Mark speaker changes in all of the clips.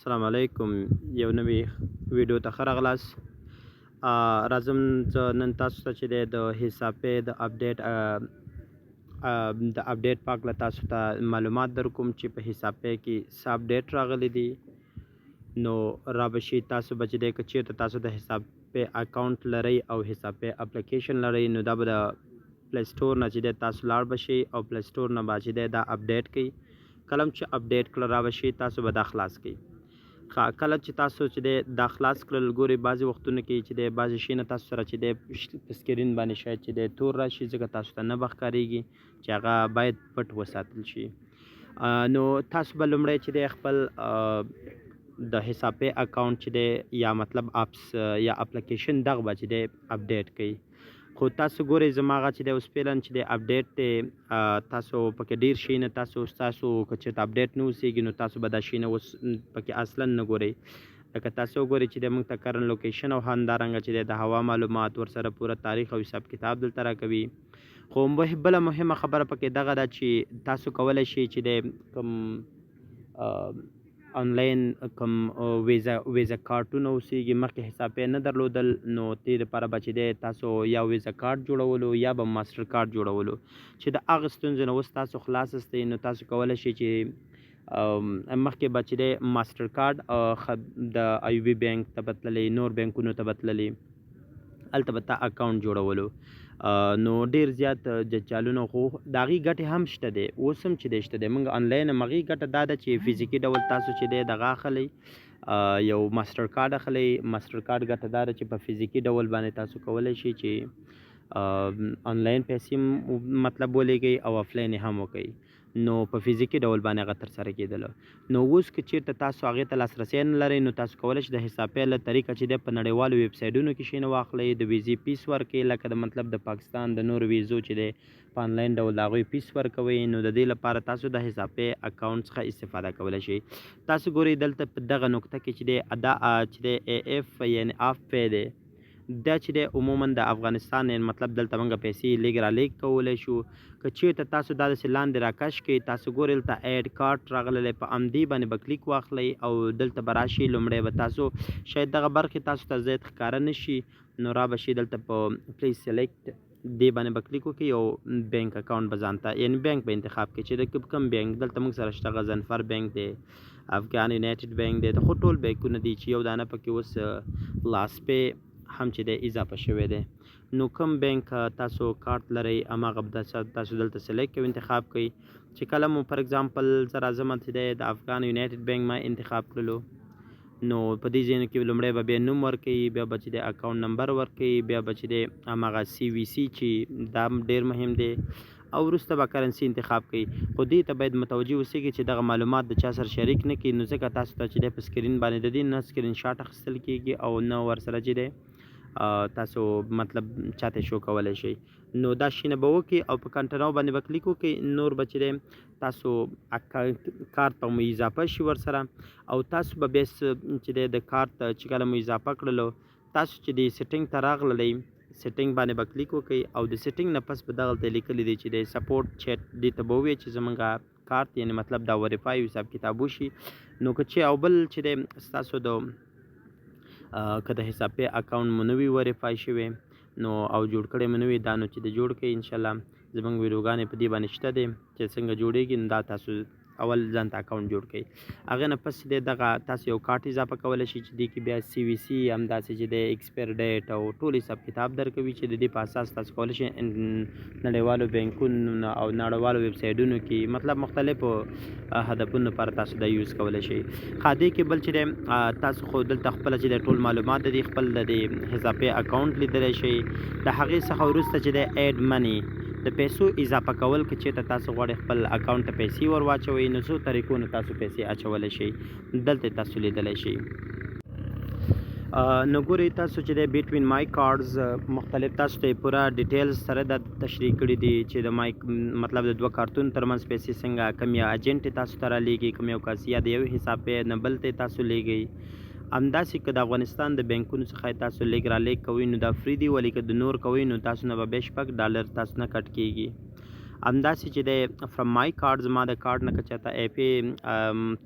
Speaker 1: السلام علیکم. یو نوی ویډیو ته ښه راغلاست. راځم زه نن تاسو ته چې دی د حساب پې د اپډیټ په هکله تاسو ته معلومات در کوم چې په حساب پې کې څه اپډیټ راغلی دي. نو را به شي تاسو به چې دی که چېرته تاسو د حساب پې اکاونټ لرئ او حساب پې اپلیکیشن لرئ نو دا به د پلی سټور نه چې دی تاسو لاړ به شئ او پلی سټور نه به چې دی دا اپډیټ کوي. کله چې اپډیټ کړه را به شي تاسو به دا خلاص کوئ. کله چې تاسو چې دی دا خلاص کړل ګورئ بعضې وختونو کې چې دی بعضې شي نه تاسو سره چې دی په سکرین باندې شاید چې دی تور راشي ځکه تاسو ته نه به ښکارېږي چې هغه باید پټ وساتل شي. نو تاسو به لومړی چې دی خپل د حساب پې اکاونټ چې دی یا مطلب اپس یا اپلیکیشن دغه به چې دی اپډیټ کوي. خو تاسو ګورئ زما هغه چې دی اوس فعلا چې دی اپډیټ دی تاسو پکې ډېر شي نه تاسو که چېرته اپډیټ نه اوسېږي نو تاسو به دا شي نه اوس پکې اصلا نه ګورئ. لکه تاسو وګورئ چې دی موږ ته کرنټ لوکیشن او همدارنګه چې دی د هوا معلومات ورسره پوره تاریخ او حساب کتاب دلته راکوي. خو بله مهمه خبره پکې دغه ده چې تاسو کولی شئ چې دی کوم آنلاین کوم ویزا کارټونه اوسېږي مخکې حساب پې نه درلودل نو دې دپاره به چې دی تاسو یا ویزا کارت جوړولو یا به ماسټر کارت جوړولو چې د هغه ستونزو نه اوس تاسو خلاص استئ نو تاسو کولی شئ چې مخکې به چې دی ماسټر کارت د ایوبي بینک ته به تللی نور بینکونو ته به تللی هلته به تا اکاونټ جوړولو نو ډېر زیات جنجالونه خو د هغې ګټې هم شته دی اوس هم چې دی شته دی موږ آنلاین هم هغې ګټه دا ده چې فزیکي ډول تاسو چې دی دغه اخلئ یو ماسټر کارډ اخلئ. ماسټر کارډ ګټه دا ده چې په فزیکي ډول باندې تاسو کولی شئ چې آنلاین پیسې مطلب ولېږئ او آفلاین هم وکئ نو په فزیکي ډول باندې هغه ترسره کېدله. نو اوس که چېرته تاسو هغې ته لاسرسی نه لرئ نو تاسو کولی شئ د حساب پې له طریقه چې دی په نړیوالو ویب سایټونو کې شیونه واخلئ د ویزې فیس ورکړئ لکه د مطلب د پاکستان د نورو ویزو چې دی په آنلاین ډول د هغوی فیس ورکوئ نو د دې لپاره تاسو د حساب پې اکاونټ څخه استفاده کولی شئ. تاسو ګورئ دلته په دغه نقطه کې چې دی دا چې دی AF یعنې آف پې دی دا چې دی عموما د افغانستان مطلب دلته موږ پیسې لیږ رالیږ کولی شو. که چېرته تاسو دا داسې لاندې راکش کړئ تاسو ګورئ دلته ایډ کارت راغلی په همدې باندې به کلیک واخلئ او دلته به راشئ لومړی به تاسو شاید دغه برخې تاسو ته زیات ښکاره نه شي نو را به شي دلته په پلیز سلیکټ دې باندې به کلیک وکړئ او بینک اکاونټ به ځان ته یعنې بینک به انتخاب کړئ چې د کوم بینک دلته موږ سره شته غضنفر بینک دی افغان یونایټډ بینک دی خو ټول بینکونه دي چې یو دانه پکې اوس لاس پې هم چې دی اضافه شوی دی. نو کوم بینک تاسو کارت لرئ هماغه تاسو دلته سلیکټ کوئ انتخاب کوئ چې کله مو فار اگزامپل زه راځم چې دی د افغان یونایټډ بینک ما انتخاب کړلو نو په دې ځایونو کې لومړی به بیا نوم ورکوئ بیا به چې دی اکاونټ نمبر ورکوئ بیا به چې دی هماغه CVC چې دا ډېر مهم دی او وروسته به کرنسي انتخاب کوئ. خو دې ته باید متوجه اوسېږئ چې دغه معلومات د چا سره شریک نه کړي نو ځکه تاسو ته چې دی په سکرین باندې د دې نه سکرین شاټ اخیستل کېږي او نه ورسره چې دی تاسو مطلب چاته شو کولی شئ. نو دا شیونه به وکړئ او په کنټینو باندې به کلیک وکړئ نور به چې دی تاسو کارت به مو اضافه شي ورسره او تاسو به بیا چې دی د کارت چې کله مو اضافه کړلو تاسو چې دی سیټینګ ته راغللی سیټینګ باندې به کلیک وکړئ او د سیټینګ نه پس به دغلته لیکلی دی چې دی سپورټ چیټ دې ته به ووایئ چې زموږ کارت یعنې مطلب دا وریفای حساب کتاب وشي. نو که چې او بل چې دی ستاسو د که د حساب پې اکاونټ مو نه وي وریفای شوی نو او جوړ کړی مو نه وي دا نو چې د جوړ کړئ انشاءالله زموږ ویډیوګانې په دې باندې شته دی چې څنګه جوړېږي نو دا تاسو اول ځان ته اکاونټ جوړ کړئ. هغې نه پس دی دغه تاسو یو کارت اضافه کولی شئ چې دې کې بیا CVC همداسې چې دی ایکسپایر ډیټ او ټول حساب کتاب درکوي چې د دې په اساس تاسو کولی شئ نړیوالو بینکونو او نړیوالو ویب سایټونو کې مطلب مختلفو هدفونو لپاره تاسو دا یوز کولی شئ. دې کې بل چې دی تاسو خو دلته خپله چې دی ټول معلومات د دې خپل د دې حساب پې اکاونټ لیدلی شئ. د هغې څخه وروسته چې دی ایډ منی د پیسو اضافه کول که چېرته تاسو غواړئ خپل اکاونټ ته پیسې ور واچوئ نو څو طریقو نه تاسو پیسې اچولی شئ دلته تاسو لیدلی شئ. نو ګورئ تاسو چې دی بټوین مای کارډز مختلف تاسو ته پوره ډیټیلز سره دا تشریح کړي دي چې د مای مطلب د دوه کارتونو ترمنځ پیسې څنګه کوم یا ایجنټ تاسو ته رالیږي کوم یو کس یا د یو حساب پې نه بل ته تاسو لیږئ. همداسې که د افغانستان د بینکونو څخه تاسو لیږ رالیږ کوئ نو دا فری دي ولې که د نور کوئ نو تاسو نه به بیا $6 تاسو نه کټ کېږي. همداسې چې دی فرام مای کارډ زما د کارډ نه که چېرته ایپې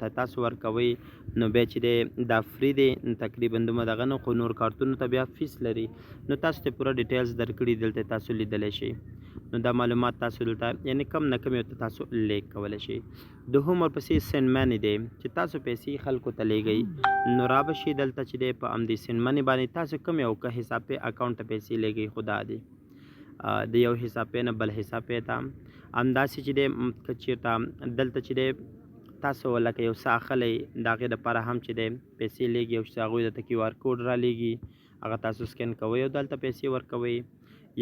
Speaker 1: ته تاسو ورکوئ نو بیا چې دی دا فری دی تقریبا دومره دغه نه، خو نور کارتونو ته بیا فیس لري. نو تاسو ته پوره ډیټیلز درکړي دلته تاسو لیدلی شئ. نو دا معلومات تاسو دلته یعنی کم نه کم یو ته تاسو لیک کولی شئ. دوهم ورپسې سینډ منی دی چې تاسو پیسې خلکو ته لیږئ نو را به شي دلته چې دی په همدې سینډ منی باندې تاسو کوم یو که حساب پې اکاونټ ته پیسې لیږئ، خو دا دی د یو حساب پې نه بل حساب پې ته. همداسې چې دی که چېرته دلته چې دی تاسو لکه یو څه اخلی د هغې دپاره هم چې دی پیسې لیږي او چې هغوی درته کیو آر کوډ را لیږي، هغه تاسو سکین کوئ او دلته پیسې ورکوئ.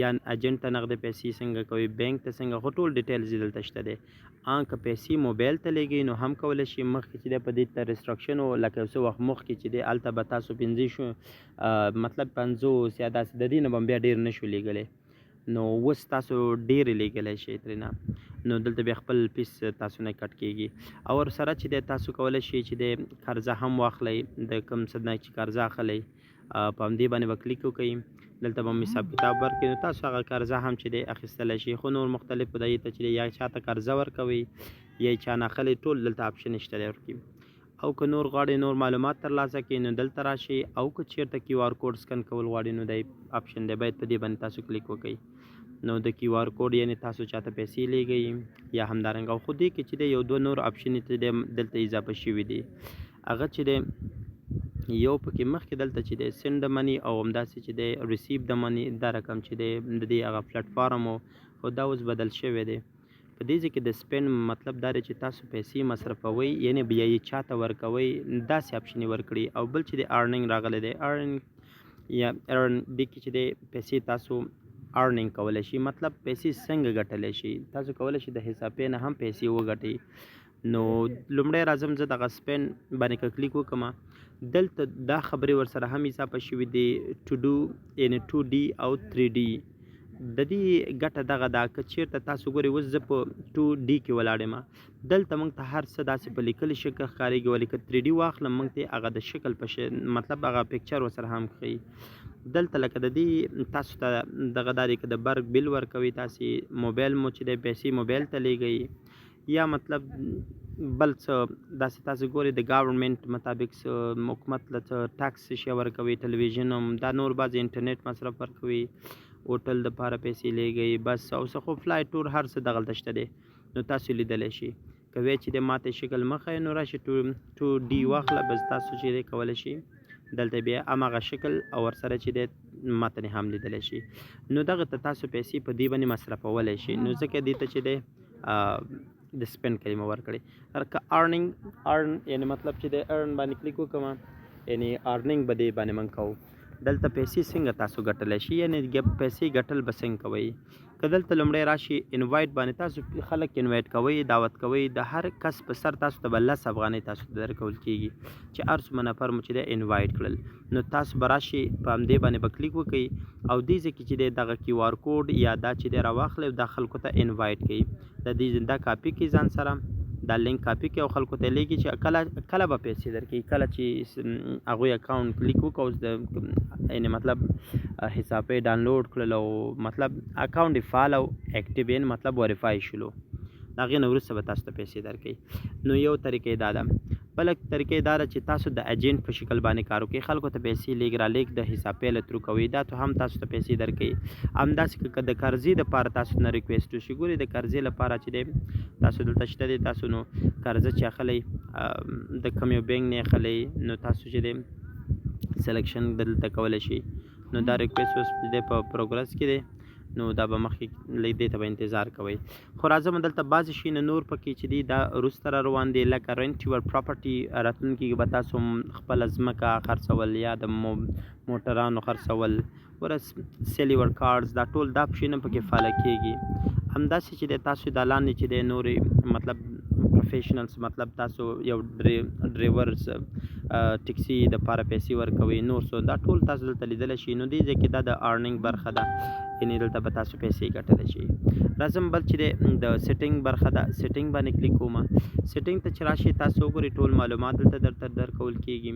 Speaker 1: یا ایجنټ ته نغدې پیسې څنګه کوئ، بینک ته څنګه، خو ټول ډیټیلز یې دلته شته دی. که پیسې موبایل ته لیږئ نو هم کولی شي. مخکې چې دی په دې ته ریسټرکشن و، لکه یو څه وخت مخکې چې دی هلته به تاسو 50 مطلب 50 یا داسې د دې نه به بیا ډېر نه شو لیږلی، نو اوس تاسو ډېرې لیږلی شئ ترېنه. نو دلته بیا خپل پیس تاسو نه کټ کېږي. او ورسره چې دی تاسو کولی شئ چې دی قرضه هم واخلئ، د کوم څه نه چې قرضه اخلئ په همدې باندې به کلیک وکړئ، دلته به حساب کتاب ورکړي نو تاسو هغه قرضه هم چې دی اخیستلی شئ. خو نور مختلفو دغې ته چې دی یا چاته قرضه ورکوئ یا چا نه اخلئ، ټول دلته آپشن شته دی ورکړي. او که نور غواړئ نور معلومات ترلاسه کړئ نو دلته راشئ. او که چېرته کیو آر کوډ سکن کول غواړئ نو دی آپشن دی، باید په دې باندې تاسو کلیک وکړئ. نو د کیو آر کوډ یعنې تاسو چاته پیسې لیږئ یا همدارنګه. او خو دې کې چې دی یو دوه نور آپشن چې دی دلته اضافه شوي دي، هغه چې دی یو پکې مخکې دلته چې دی سینډ د منی او همداسې چې دی ریسیو د منی، دا رقم چې دی د دې هغه پلیټ فارم و، خو دا اوس بدل شوی دی. په دې ځای کې د سپینډ مطلب دا دی چې تاسو پیسې مصرفوئ، یعنې بیا یې چاته ورکوئ، داسې آپشن یې ورکړي. او بل چې دی ارننګ راغلی دی، ارننګ یا ارن دې کې چې دی پیسې تاسو ارننګ کولی شي، مطلب پیسې څنګه ګټلی شي. تاسو کولی شئ د حساب پې نه هم پیسې وګټئ. نو لومړی راځم زه دغه سپینډ باندې که کلیک وکړم، دلته دا خبرې ورسره هم اضافه شوي دي، ټو ډو یعنې 2D او 3D. د دې ګټه دغه ده که چېرته تاسو ګورئ اوس زه په 2D کې ولاړ یم، دلته موږ ته هر څه داسې په لیکلي شکل ښکارېږي، ولې که 3D واخلم موږ ته هغه د شکل په مطلب هغه پکچر ورسره هم ښیي. دلته لکه د دې تاسو ته دغه دا دی که د برق بل ورکوئ، تاسې موبایل مو چې دی پیسې موبایل ته لیږئ، یا مطلب بل څه داسې تاسو ګورئ د ګورنمنټ مطابق څه حکومت له څه ټکس شی ورکوي، ټلویزیون هم دا نور بعضې انټرنیټ مصرف ورکوي، هوټل دپاره پیسې لیږئ، بس او څه خو فلای ټور هر څه دغلته شته دی. نو تاسو لیدلی شئ. که وایئ چې د ماته شکل مه ښایي نو راشئ 2D واخله، بس تاسو چې دی کولی شئ دلته بیا هماغه شکل او ورسره چې دی متن هم لیدلی شئ. نو دغه ته تاسو پیسې په دې باندې مصرفولی شئ. نو ځکه دې ته چې دی د سپینډ کلمه ورکړئ. که ارن یعنې مطلب چې دی ارن باندې کلیک وکړم، یعنې ارننګ به دې باندې موږ کوو. دلته پیسې څنګه تاسو ګټلی شئ، یعنې پیسې ګټل به څنګه کوئ. که دلته لومړی راشي انوایټ باندې تاسو خلک انوایټ کوئ، دعوت کوئ، د هر کس په سر تاسو ته به 10 افغانۍ تاسو ته درکول کېږي چې هر څومره نفر مو چې دی انوایټ کړل. نو تاسو به راشئ په همدې باندې به کلیک وکړئ او دې ځای کې چې دی دغه کیو آر کوډ یا دا چې دی راواخلئ او دا خلکو ته انوایټ کړئ. دا کاپي کړئ ځان سره، دا لینک کاپي کړئ او خلکو ته لیږي چې کله به پیسې درکوي، کله چې هغوی اکاونټ کلیک وکړو، یعنې مطلب حساب یې ډاونلوډ کړل او مطلب اکاونټ یې فعال او اکټیو یعنې مطلب وریفای شولو، د هغې نه وروسته به تاسو ته پیسې درکوي. نو یو طریقې دا ده. بله طریقې دا ده چې تاسو د ایجنټ په شکل باندې کار وکړئ، خلکو ته پیسې لیږ رالیږ د حساب پې له ترو کوئ، دا ته هم تاسو ته پیسې درکوي. همداسې که د قرضې دپاره تاسو نه ریکویسټ وشي، ګورئ د قرضې لپاره چې دی تاسو دلته شته دی، تاسو نو قرضه چې اخلئ د کوم یو بینک نه اخلئ نو تاسو چې دی سلیکشن دلته کولی شئ. نو دا ریکویسټ اوس دی په پروګرس کې دی، نو دا به مخکې لږ دې ته به انتظار کوئ. خو راځم دلته بعضې شیونه نور پکې چې دي دا وروسته را روان دي، لکه رینټ یور پراپرټي، راتلونکي کې به تاسو خپله ځمکه خرڅول یا د موټرانو خرڅول، ورس سیل یور کارډز، دا ټول دا شیونه پکې فعاله کېږي. همداسې چې دی تاسو دا لاندې چې دی نورې مطلب پروفیشنلز، مطلب تاسو یو ډریورز ټکسي دپاره پیسې ورکوئ، نور څه دا ټول تاسو دلته لیدلی شئ. نو دې ځای کې دا د ارننګ برخه ده، یعنې دلته به تاسو پیسې ګټلی شئ. راځم بل چې دی د سیټینګ برخه ده، سیټینګ باندې کلیک کوم. سیټینګ ته چې راشئ تاسو وګورئ ټول معلومات دلته درته درکول کېږي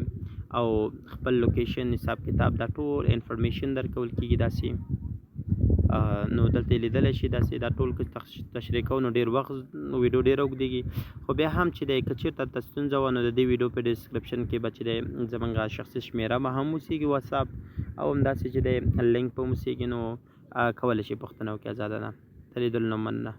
Speaker 1: او خپل لوکیشن، حساب کتاب، دا ټول انفارمیشن درکول کېږي. داسې نو دلته یې لیدلی شي. داسې دا ټول که تشریح کوو نو ډېر وخت ویډیو ډېره اوږدېږي، خو بیا هم چې دی که چېرته ته ستونزه وه نو د دې ویډیو په ډسکرپشن کې به چې دی زموږ شخصي شمېره به هم اوسېږي واتساپ، او همداسې چې دی لینک به هم اوسېږي، نو کولی شي پوښتنه وکړي. ازاده ده. د لیدلو نه مننه.